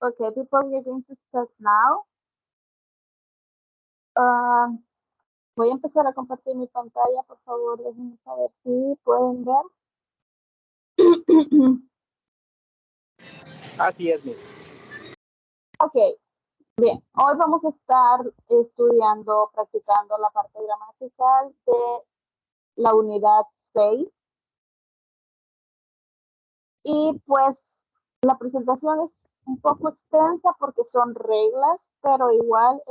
Okay, people, we're going to start now. Ah, voy a empezar a compartir mi pantalla, por favor, déjenme saber si pueden ver. Así es, Miss. Ok, bien, hoy vamos a estar estudiando, practicando la parte gramatical de la unidad 6 y pues la presentación es un poco extensa porque son reglas, pero igual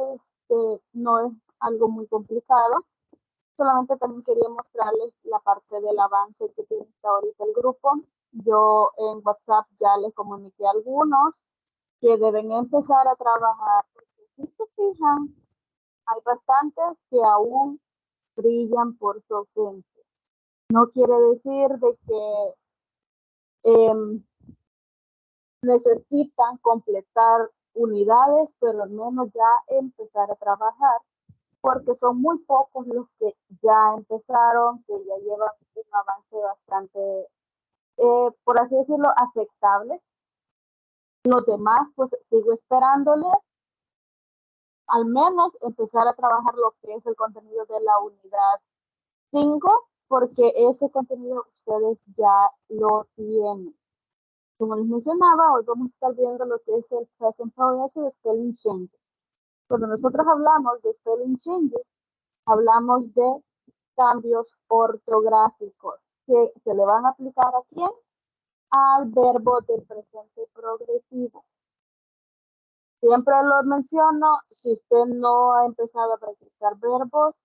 no es algo muy complicado. Solamente también quería mostrarles la parte del avance que tiene hasta ahorita el grupo. Yo en WhatsApp ya les comuniqué a algunos que deben empezar a trabajar, porque si se fijan, hay bastantes que aún brillan por su ausencia. No quiere decir de que eh, necesitan completar unidades, pero al menos ya empezar a trabajar, porque son muy pocos los que ya empezaron, que ya llevan un avance bastante, por así decirlo, aceptable. Los demás, pues sigo esperándoles al menos empezar a trabajar lo que es el contenido de la unidad 5, porque ese contenido ustedes ya lo tienen. Como les mencionaba, hoy vamos a estar viendo lo que es el present progressive spelling changes. Cuando nosotros hablamos de spelling changes, hablamos de cambios ortográficos que se le van a aplicar a quién? Al verbo del presente progresivo. Siempre lo menciono, si usted no ha empezado a practicar verbos,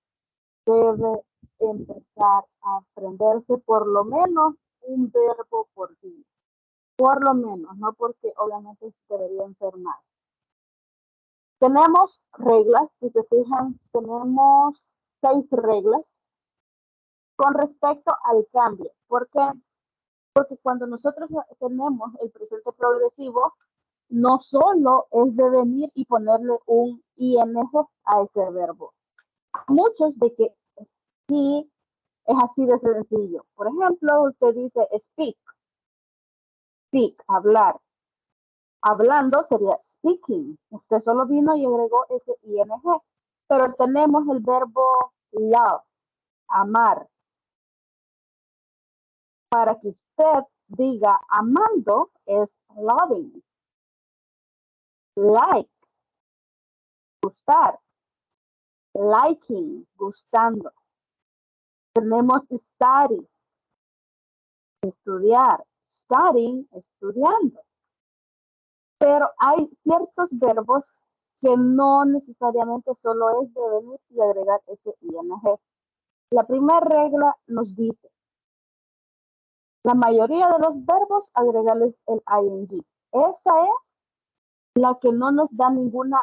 debe empezar a aprenderse por lo menos un verbo por día. Por lo menos, no porque obviamente se debería enfermar. Tenemos reglas, si se fijan, tenemos 6 reglas con respecto al cambio. ¿Por qué? Porque cuando nosotros tenemos el presente progresivo, no solo es de venir y ponerle un ing a ese verbo. Muchos de que sí es así de sencillo. Por ejemplo, usted dice speak, speak, hablar. Hablando sería speaking. Usted solo vino y agregó ese ing. Pero tenemos el verbo love, amar. Para que usted diga amando es loving. Like, gustar. Liking, gustando. Tenemos study, estudiar. Studying, estudiando. Pero hay ciertos verbos que no necesariamente solo es de venir y agregar ese ing. La primera regla nos dice, la mayoría de los verbos agregarles el ing. Esa es la que no nos da ninguna,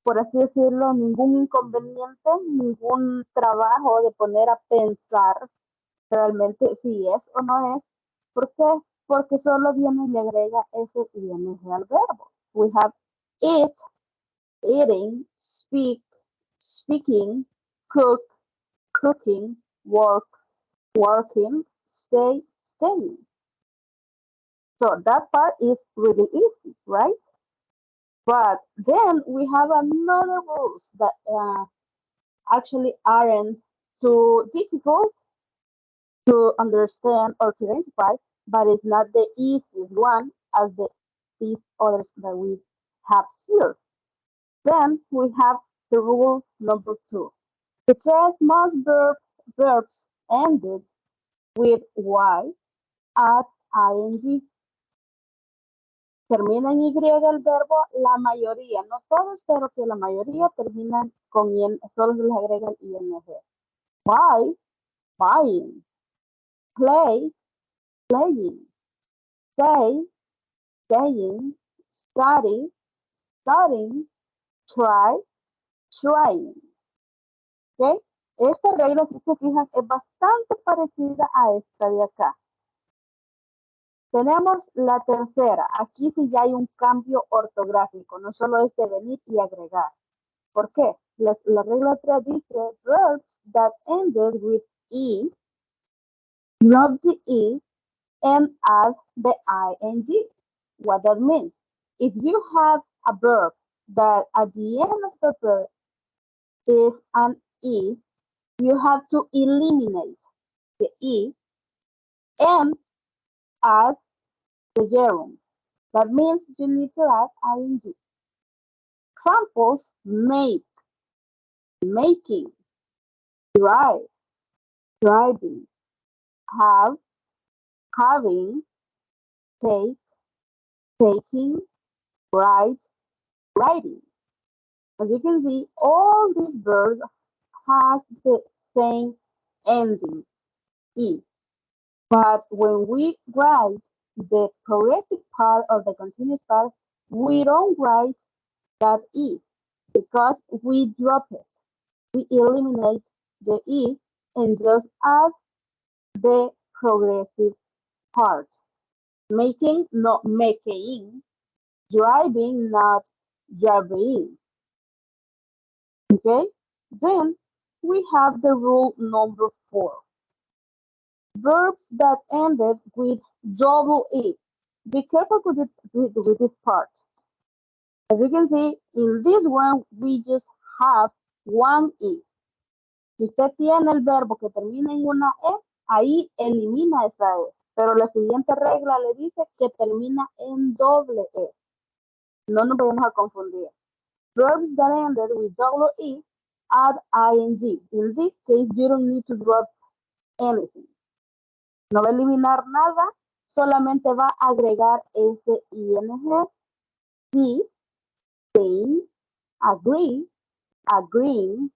por así decirlo, ningún inconveniente, ningún trabajo de poner a pensar realmente si es o no es. ¿Por qué? Porque solo viene y le agrega ese ing al verbo. We have eat, eating, speak, speaking, cook, cooking, work, working, stay, staying. So that part is really easy, right? But then we have another rules that actually aren't too difficult to understand or to identify, but it's not the easiest one as these others that we have here. Then we have the rule number 2. It says most verbs ended with y at ing. Termina en y el verbo, la mayoría, no todos, pero que la mayoría terminan con y, solo se les agrega el ing. Buy, buying. Play, playing. Stay, staying. Study, studying. Try, trying. ¿Ok? Esta regla, si se fijan, es bastante parecida a esta de acá. Tenemos la tercera. Aquí sí ya hay un cambio ortográfico, no solo es de venir y agregar. ¿Por qué? La regla 3 dice verbs that ended with e, drop the e, and add the ing. what that means. If you have a verb that at the end of the verb is an E, you have to eliminate the E and add the gerund. That means you need to add ing. Examples: make, making, drive, driving, have, having, take, taking, write, writing. As you can see, all these verbs has the same ending, E. But when we write the progressive part of the continuous part, we don't write that E because we drop it. We eliminate the E and just add the progressive part. Making, not making. Driving, not driving. Okay? Then we have the rule number 4. Verbs that ended with double E. Be careful with this part. As you can see, in this one, we just have one E. Si usted tiene el verbo que termina en una E, ahí elimina esa E. Pero la siguiente regla le dice que termina en doble E. No nos vayamos a confundir. Verbs that ended with double E add ing. In this case, you don't need to drop anything. No va a eliminar nada, solamente va a agregar ese ing. Sí, saying, agree, agreeing,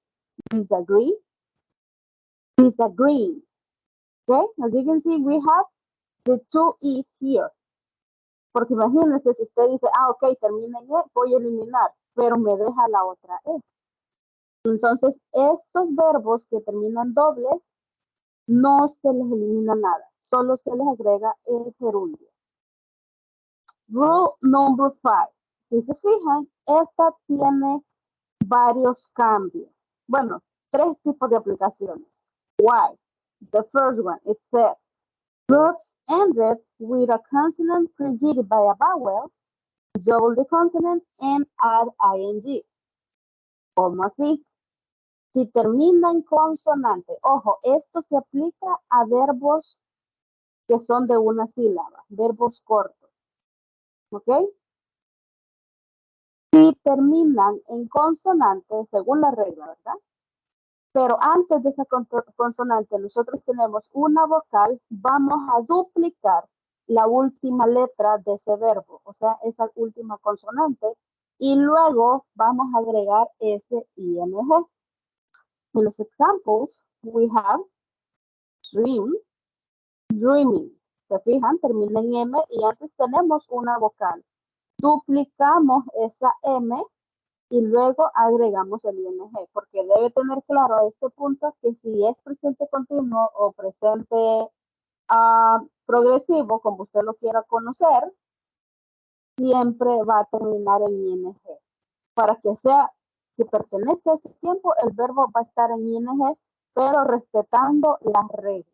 disagree, disagreeing. Okay, as you can see, we have the two E's here. Porque imagínense si usted dice, ok, termina en E, voy a eliminar, pero me deja la otra E. Entonces, estos verbos que terminan dobles, no se les elimina nada, solo se les agrega el gerundio. Rule number 5. Si se fijan, esta tiene varios cambios. Bueno, 3 tipos de aplicaciones. Why? The first one, it says, verbs ended with a consonant preceded by a vowel, double the consonant, and add ing. ¿Cómo así? Si termina en consonante, ojo, esto se aplica a verbos que son de una sílaba, verbos cortos. ¿Ok? Si terminan en consonante, según la regla, ¿verdad? Pero antes de esa consonante nosotros tenemos una vocal, vamos a duplicar la última letra de ese verbo, o sea, esa última consonante, y luego vamos a agregar ese ing. En los examples, we have dream, dreaming. ¿Se fijan? Termina en M y antes tenemos una vocal. Duplicamos esa M y luego agregamos el ing, porque debe tener claro a este punto que si es presente continuo o presente progresivo, como usted lo quiera conocer, siempre va a terminar en ing. Para que sea, si pertenece a ese tiempo, el verbo va a estar en ing, pero respetando las reglas.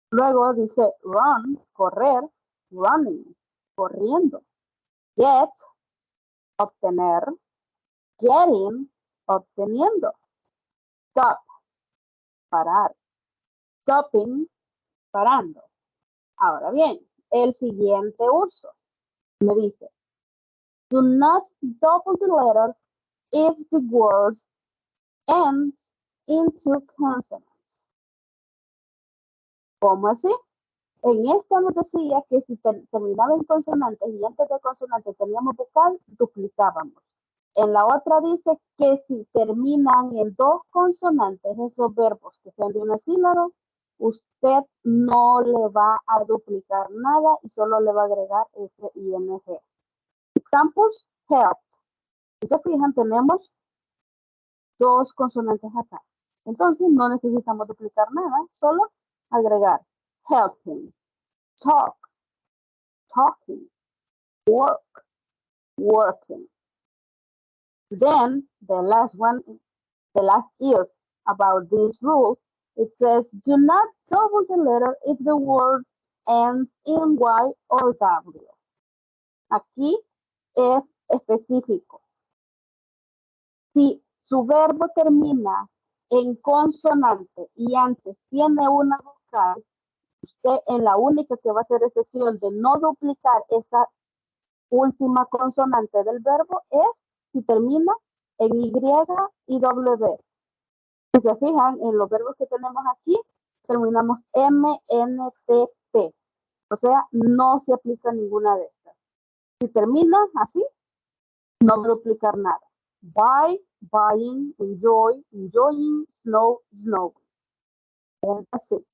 Luego dice run, correr, running, corriendo. Get, obtener, getting, obteniendo. Stop, parar. Stopping, parando. Ahora bien, el siguiente uso me dice, do not double the letter if the word ends into consonants. ¿Cómo así? En esta nos decía que si terminaba en consonantes y antes de consonantes teníamos vocal, duplicábamos. En la otra dice que si terminan en dos consonantes, esos verbos que son de una sílaba, usted no le va a duplicar nada y solo le va a agregar ese ing. Examples, help. Si se fijan, tenemos dos consonantes acá. Entonces no necesitamos duplicar nada, solo agregar helping, talk, talking, work, working. Then the last one, the last is about this rule. It says, do not double the letter if the word ends in Y or W. Aquí es específico. Si su verbo termina en consonante y antes tiene una vocal, usted en la única que va a hacer excepción de no duplicar esa última consonante del verbo es si termina en Y y W. Si se fijan, en los verbos que tenemos aquí, terminamos M, N, T, T. O sea, no se aplica ninguna de estas. Si termina así, no va a duplicar nada. Buy, buying, enjoy, enjoying, snow, snowing. And that's it.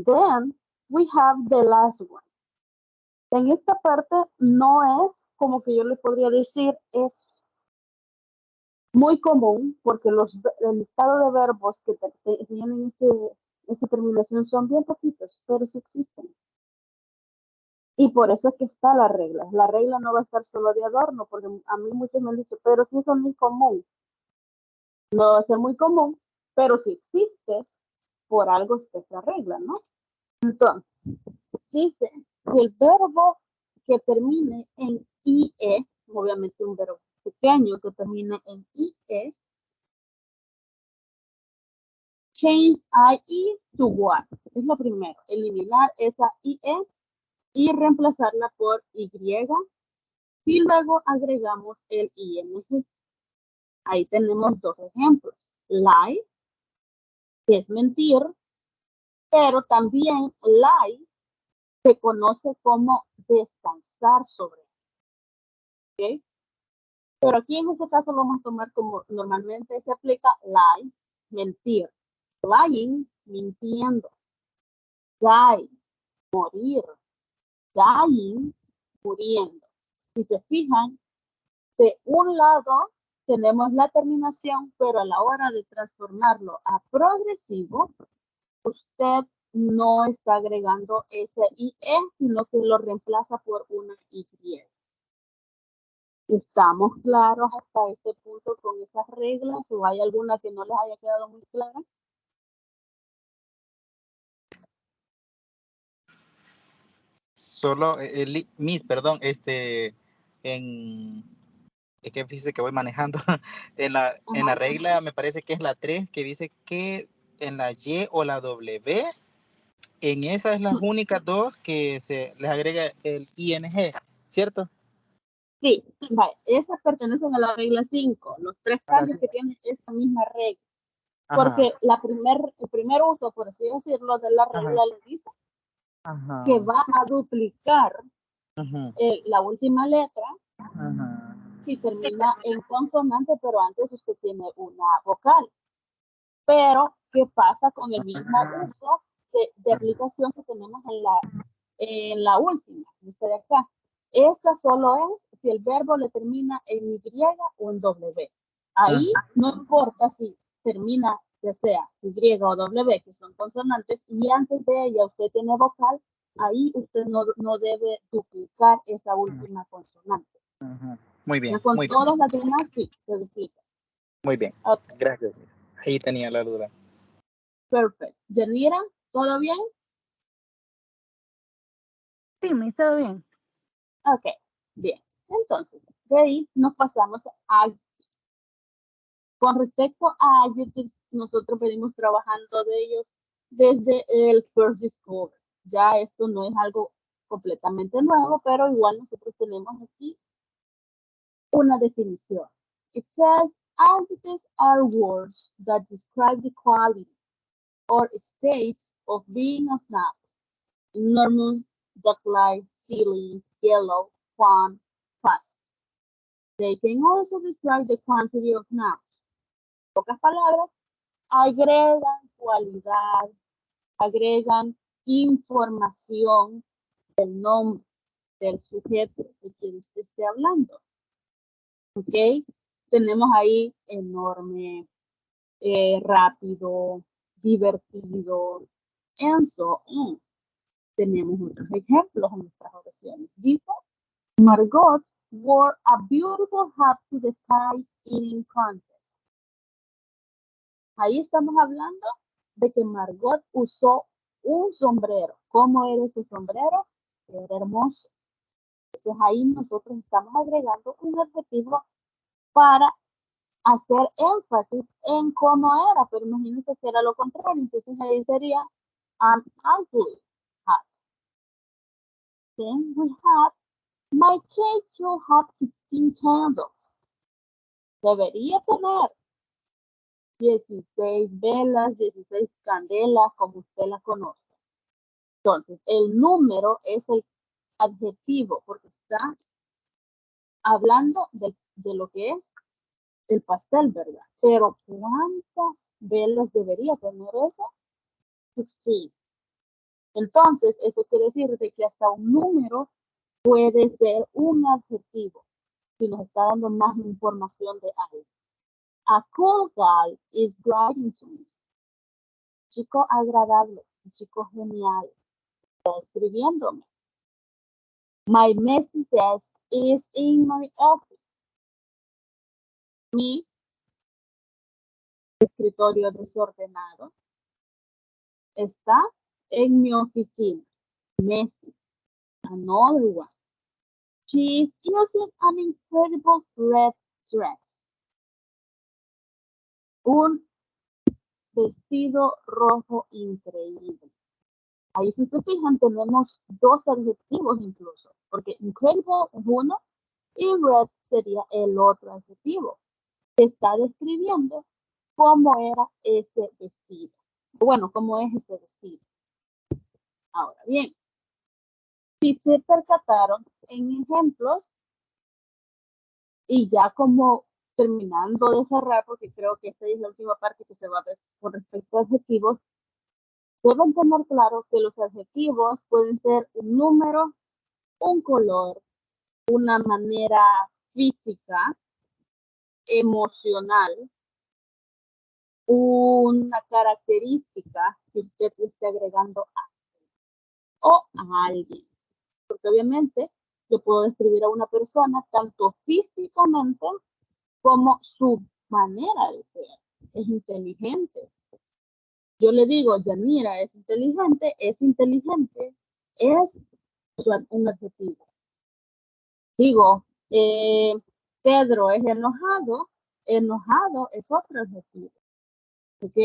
Then we have the last one. En esta parte no es como que yo le podría decir, es muy común porque el listado de verbos que tienen esta terminación son bien poquitos, pero sí existen. Y por eso es que está la regla. La regla no va a estar solo de adorno, porque a mí muchos me han dicho, pero sí son muy común. No va a ser muy común, pero si existe, por algo está esta regla, ¿no? Entonces, dice que el verbo que termine en IE, obviamente un verbo pequeño que termine en IE, change IE to what? Es lo primero, eliminar esa IE y reemplazarla por Y y luego agregamos el ING. Ahí tenemos dos ejemplos. Lie, que es mentir, pero también lie se conoce como descansar sobre. ¿Okay? Pero aquí en este caso lo vamos a tomar como normalmente se aplica lie, mentir. Lying, mintiendo. Die, morir. Dying, muriendo. Si se fijan, de un lado tenemos la terminación, pero a la hora de transformarlo a progresivo, usted no está agregando ese IE, sino que lo reemplaza por una Y. ¿Estamos claros hasta este punto con esas reglas o hay alguna que no les haya quedado muy clara? Solo, Miss, perdón, en, es que fíjese que voy manejando, en la regla me parece que es la 3 que dice que en la Y o la W, en esas es las únicas dos que se les agrega el ING, ¿cierto? Sí, vale, esas pertenecen a la regla 5, los tres cambios que tienen esa misma regla. Porque el primer uso, por así decirlo, de la regla le dice que va a duplicar la última letra si termina en consonante, pero antes usted tiene una vocal. Pero, ¿qué pasa con el mismo uso de aplicación que tenemos en la última? Esta de acá. Esta solo es si el verbo le termina en Y o en W. Ahí no importa si termina ya sea Y o W, que son consonantes, y antes de ella usted tiene vocal, ahí usted no debe duplicar esa última consonante. Muy bien, Ya con muy todas bien. las demás sí se duplica. Muy bien, Okay. gracias. Ahí tenía la duda. Perfecto. Yanira, ¿todo bien? Sí, me está bien. Ok, bien. Entonces, de ahí nos pasamos a adjectives. Con respecto a adjectives, nosotros venimos trabajando de ellos desde el First Discover. Ya esto no es algo completamente nuevo, pero igual nosotros tenemos aquí una definición. It says, adjectives are words that describe the quality or states of being of nouns. Enormous, duck-like, silly, yellow, fun, fast. They can also describe the quantity of nouns. En pocas palabras, agregan cualidad, agregan información del nombre del sujeto de quien usted esté hablando. ¿Ok? Tenemos ahí enorme, rápido, divertido, and so on. Tenemos otros ejemplos en nuestras oraciones. Dice, Margot wore a beautiful hat to the pie eating contest. Ahí estamos hablando de que Margot usó un sombrero. ¿Cómo era ese sombrero? Era hermoso. Entonces ahí nosotros estamos agregando un adjetivo para hacer énfasis en cómo era, pero imagínense que era lo contrario, entonces ahí sería an ugly hat. Then we have, my cake should have 16 candles. Debería tener 16 velas, 16 candelas, como usted la conoce. Entonces, el número es el adjetivo, porque está hablando de lo que es el pastel, ¿verdad? Pero ¿cuántas velas debería tener eso? 16. Entonces, eso quiere decir de que hasta un número puede ser un adjetivo si nos está dando más información de algo. A cool guy is writing to me. Chico agradable, un chico genial, está escribiéndome. My messy desk is in my office. Mi escritorio desordenado está en mi oficina. Messy. Another one. She is using an incredible red dress. Un vestido rojo increíble. Ahí si se fijan tenemos dos adjetivos incluso, porque incredible es uno y red sería el otro adjetivo. Se está describiendo cómo era ese vestido. Bueno, cómo es ese vestido. Ahora bien, si se percataron en ejemplos, y ya como terminando de cerrar, porque creo que esta es la última parte que se va a ver con respecto a adjetivos, deben tener claro que los adjetivos pueden ser un número, un color, una manera física, emocional, una característica que usted esté agregando a alguien. Porque obviamente yo puedo describir a una persona tanto físicamente como su manera de ser. Es inteligente. Yo le digo, Yanira es inteligente, es un adjetivo. Digo, Pedro es enojado es otro adjetivo. ¿Ok?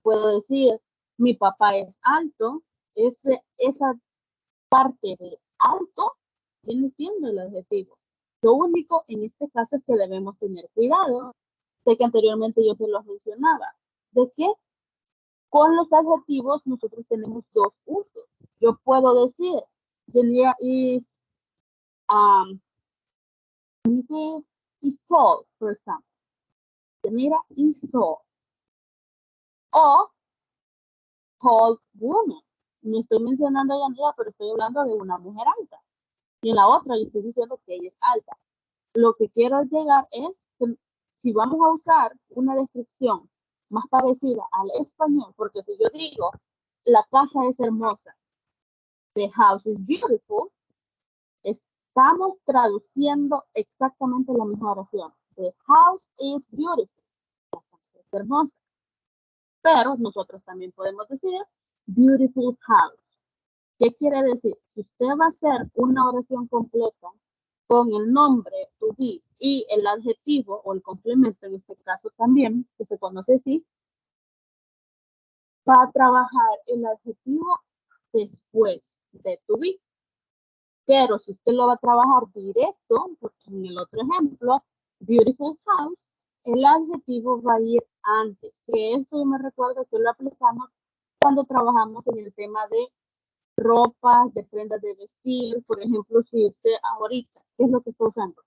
Puedo decir, mi papá es alto, esa parte de alto viene siendo el adjetivo. Lo único en este caso es que debemos tener cuidado. Sé que anteriormente yo se los mencionaba. ¿De qué? Con los adjetivos nosotros tenemos dos usos. Yo puedo decir, Yanira is tall, for example. Yanira is tall. O tall woman. No estoy mencionando a Yanira, pero estoy hablando de una mujer alta. Y en la otra yo estoy diciendo que ella es alta. Lo que quiero llegar es que si vamos a usar una descripción más parecida al español, porque si yo digo, la casa es hermosa, the house is beautiful, estamos traduciendo exactamente la misma oración. The house is beautiful, la casa es hermosa. Pero nosotros también podemos decir beautiful house. ¿Qué quiere decir? Si usted va a hacer una oración completa con el nombre to be y el adjetivo o el complemento, en este caso también, que se conoce así, va a trabajar el adjetivo después de to be. Pero si usted lo va a trabajar directo, porque en el otro ejemplo, beautiful house, el adjetivo va a ir antes. Que esto yo me recuerdo que lo aplicamos cuando trabajamos en el tema de ropa, de prendas de vestir. Por ejemplo, si usted ahorita, ¿qué es lo que está usando?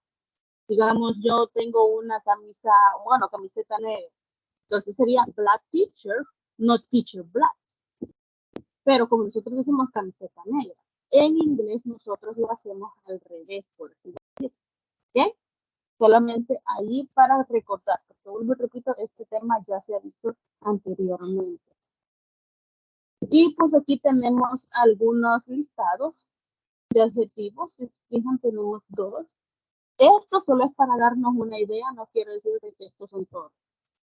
Digamos, yo tengo una camiseta negra. Entonces sería black teacher, no teacher black. Pero como nosotros decimos camiseta negra, en inglés nosotros lo hacemos al revés, por así decirlo. ¿Ok? Solamente ahí para recordar, porque vuelvo y repito, este tema ya se ha visto anteriormente. Y pues aquí tenemos algunos listados de adjetivos. Si se fijan, tenemos dos. Esto solo es para darnos una idea, no quiere decir que estos son todos.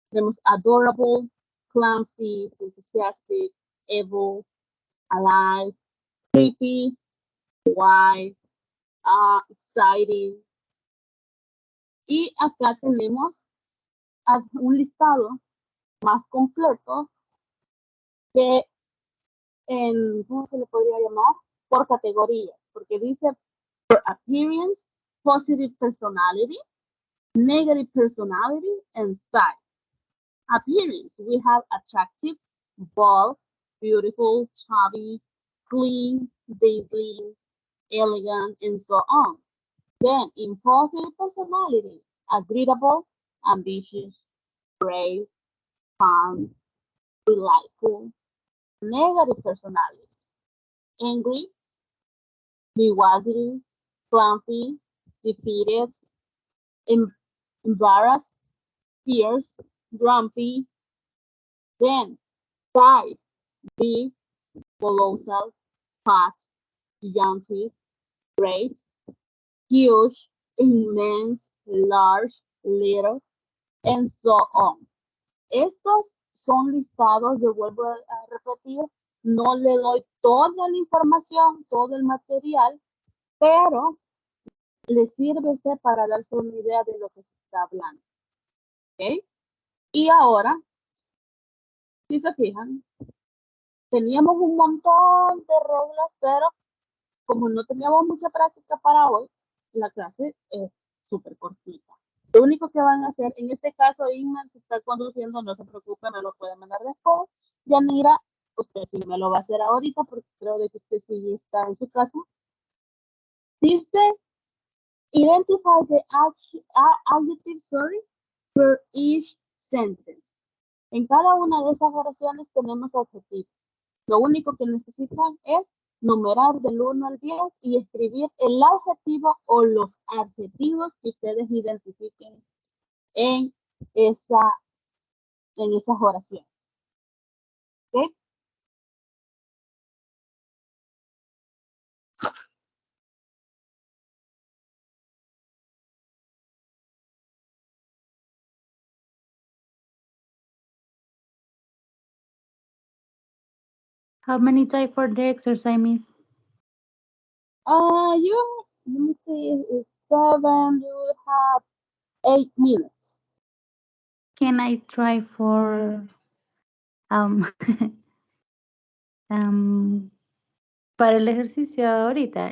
Tenemos adorable, clumsy, enthusiastic, evil, alive, creepy, wise, exciting. Y acá tenemos un listado más completo que ¿cómo se le podría llamar? Por categorías, porque dice por appearance, positive personality, negative personality, and style. Appearance, we have attractive, bold, beautiful, chubby, clean, dazzling, elegant, and so on. Then, in positive personality, agreeable, ambitious, brave, calm, delightful. Negative personality, angry, bewildered, clumsy, defeated, embarrassed, fierce, grumpy. Then, size, big, colossal, fat, gigantic, great, huge, immense, large, little, and so on. Estos son listados, yo vuelvo a repetir, no le doy toda la información, todo el material, pero le sirve a usted para darse una idea de lo que se está hablando. ¿Ok? Y ahora, si se fijan, teníamos un montón de reglas, pero como no teníamos mucha práctica para hoy, la clase es súper cortita. Lo único que van a hacer, en este caso, Inma se está conduciendo, no se preocupe, me lo puede mandar después. Yanira, usted sí me lo va a hacer ahorita, porque creo que usted sí está en su casa. Dice, identify the adjective, for each sentence. En cada una de esas oraciones tenemos adjetivos. Lo único que necesitan es numerar del 1 al 10 y escribir el adjetivo o los adjetivos que ustedes identifiquen en esas oraciones. ¿Ok? How many time for the exercise, Miss? Let me see, it's 7, you have 8 minutes. Can I try for para el ejercicio ahorita?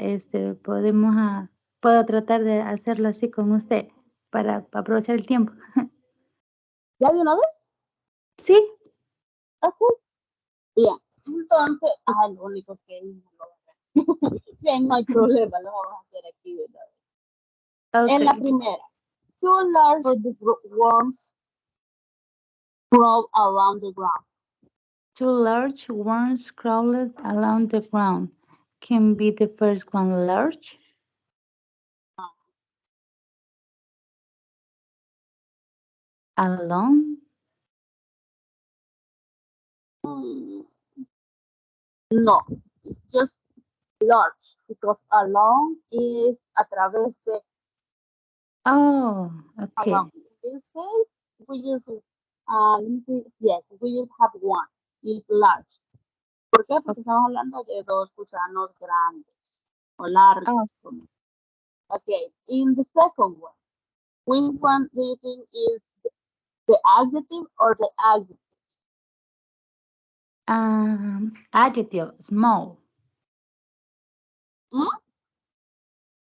Puedo tratar de hacerlo así con usted para aprovechar el tiempo. ¿Ya de una vez? Sí. Ok. Bien. Entonces, lo único que no lo va a hacer. Bien, no hay problema, lo vamos a hacer aquí de una vez. Okay. En la primera, two large worms crawl around the ground. Two large worms crawled along the ground. Can be the first one large? Along? No, it's just large because along is a través de. Oh, okay. Along. In this case, we just we just have one. It's large. ¿Por qué? Porque estamos hablando de dos gusanos grandes o largos. Oh. Okay, in the second one, which one do you think is the adjective or the adjective? Adjective, small. Hmm?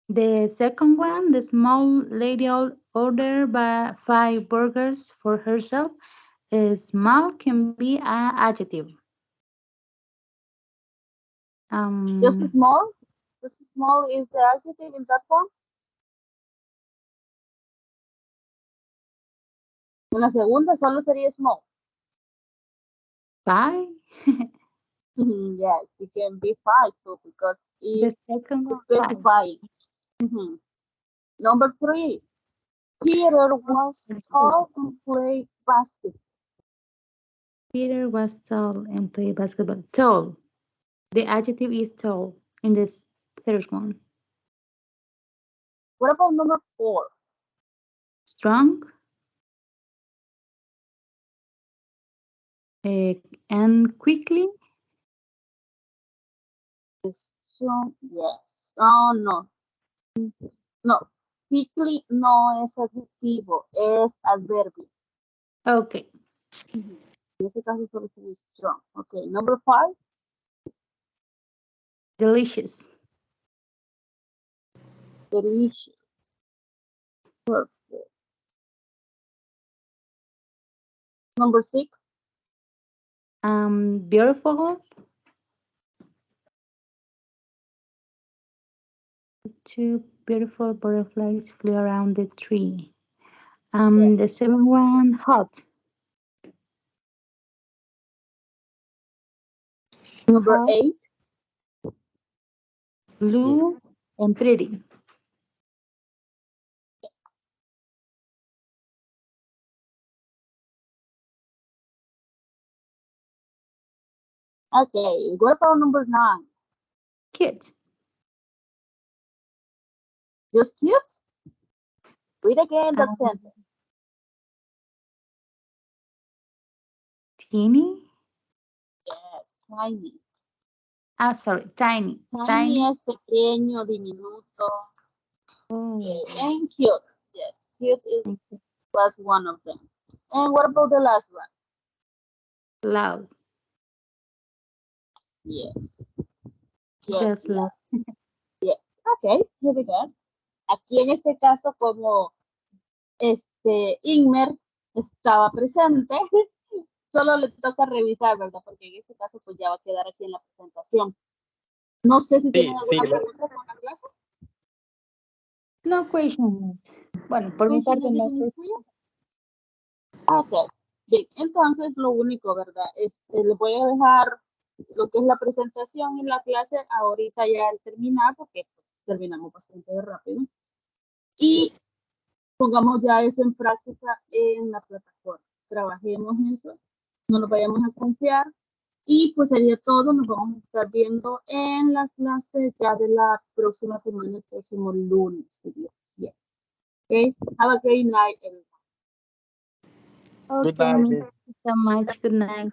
The second one, the small lady ordered 5 burgers for herself. Small can be an adjective. Just small? Just small is the adjective in that one? En la segunda solo sería small. 5? Yes, it can be 5 too because The it's second one, 5. specifying. Number 3, Peter was tall and played basketball. Peter was tall and played basketball. Tall. The adjective is tall in this third one. What about number 4? Strong. And quickly. Strong, yes. Oh, no. No, sickly no es adjetivo, es adverbio. Okay. En ese caso solo se dice strong. Okay, number 5. Delicious. Delicious. Perfect. Number 6. Beautiful. Two beautiful butterflies flew around the tree. The seventh one, hot. Number Hot, 8. blue, and pretty. Okay, what about number 9? Cute. Just cute? Read again that Um, sentence. Teeny. Yes, tiny. Sorry, tiny. Tiny es pequeño, diminuto. Oh, And cute. Yes, cute is plus one of them. And what about the last one? loud. Yes. Just loud. Yes. Okay, very good. Aquí en este caso, como Inmer estaba presente, solo le toca revisar, ¿verdad? Porque en este caso pues ya va a quedar aquí en la presentación. No sé si tienen alguna pregunta con la clase. No question. Bueno, por mi parte no sé. Ok, bien, entonces lo único, ¿verdad? Les voy a dejar lo que es la presentación en la clase ahorita ya al terminar, porque pues, terminamos bastante rápido. Y pongamos ya eso en práctica en la plataforma. Trabajemos eso, no nos vayamos a confiar. Y pues sería todo, nos vamos a estar viendo en la clase ya de la próxima semana, el próximo lunes. Sería bien. Okay, have a great night, everyone. Okay, thank you so much. Good night.